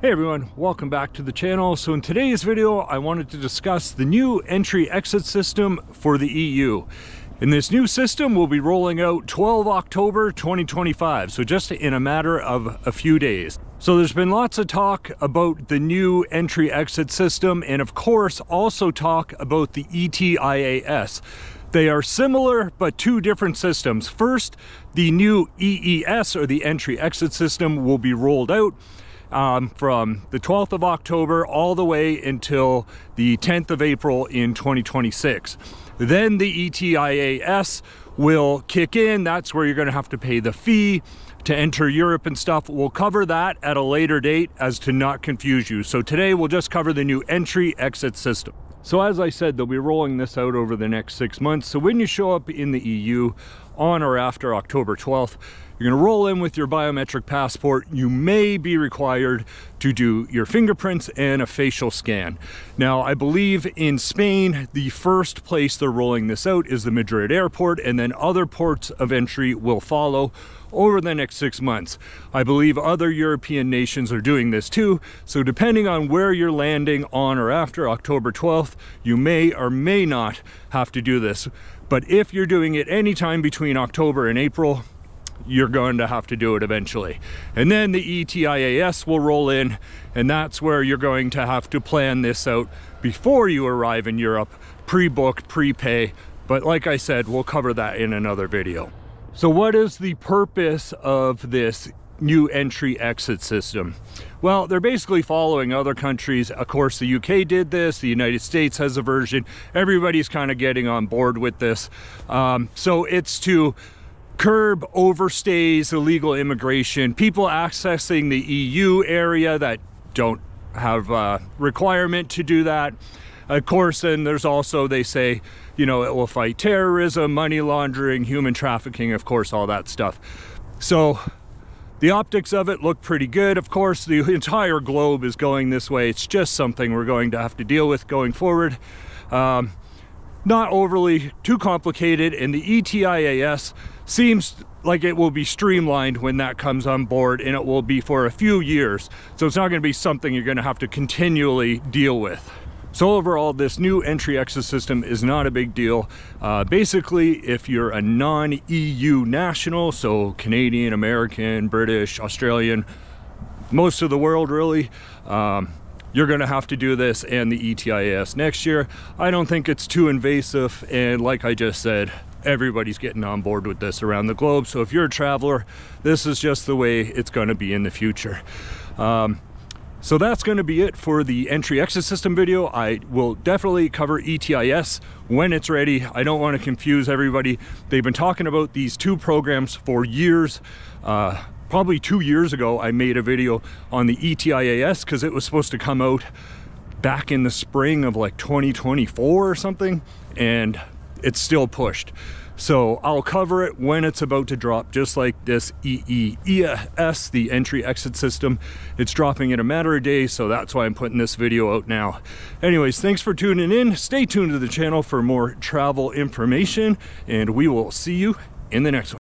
Hey everyone, welcome back to the channel. So in today's video, I wanted to discuss the new entry-exit system for the EU. And this new system will be rolling out 12 October 2025, so just in a matter of a few days. So there's been lots of talk about the new entry-exit system, and of course also talk about the ETIAS. They are similar, but two different systems. First, the new EES, or the entry-exit system, will be rolled out from the 12th of October all the way until the 10th of April in 2026. Then the ETIAS will kick in. That's where you're going to have to pay the fee to enter Europe and stuff. We'll cover that at a later date as to not confuse you. So today we'll just cover the new entry-exit system. So as I said, they'll be rolling this out over the next 6 months. So when you show up in the EU on or after October 12th, you're going to roll in with your biometric passport. You may be required to do your fingerprints and a facial scan. Now, I believe in Spain, the first place they're rolling this out is the Madrid airport, and then other ports of entry will follow over the next 6 months. I believe other European nations are doing this too. So depending on where you're landing on or after October 12th, you may or may not have to do this. But if you're doing it anytime between October and April, you're going to have to do it eventually. And then the ETIAS will roll in, and that's where you're going to have to plan this out before you arrive in Europe, pre-book, prepay. But like I said, we'll cover that in another video. So what is the purpose of this new entry-exit system? Well, they're basically following other countries. Of course, the UK did this, the United States has a version. Everybody's kind of getting on board with this. So it's to curb overstays, illegal immigration, people accessing the EU area that don't have a requirement to do that. Of course, then there's also, they say, you know, it will fight terrorism, money laundering, human trafficking, of course, all that stuff. So the optics of it look pretty good. Of course, the entire globe is going this way. It's just something we're going to have to deal with going forward. Not overly too complicated, and the ETIAS seems like it will be streamlined when that comes on board, and it will be for a few years. So it's not going to be something you're going to have to continually deal with. So overall, this new entry-exit system is not a big deal. Basically, if you're a non-EU national, so Canadian, American, British, Australian, most of the world really, you're going to have to do this and the ETIAS next year. I don't think it's too invasive, and like I just said, everybody's getting on board with this around the globe. So if you're a traveler, this is just the way it's going to be in the future. So that's going to be it for the entry-exit system video. I will definitely cover ETIAS when it's ready. I don't want to confuse everybody. They've been talking about these two programs for years. Probably 2 years ago, I made a video on the ETIAS because it was supposed to come out back in the spring of like 2024 or something, and it's still pushed. So I'll cover it when it's about to drop, just like this EES, the entry-exit system. It's dropping in a matter of days, so that's why I'm putting this video out now. Anyways, thanks for tuning in. Stay tuned to the channel for more travel information, and we will see you in the next one.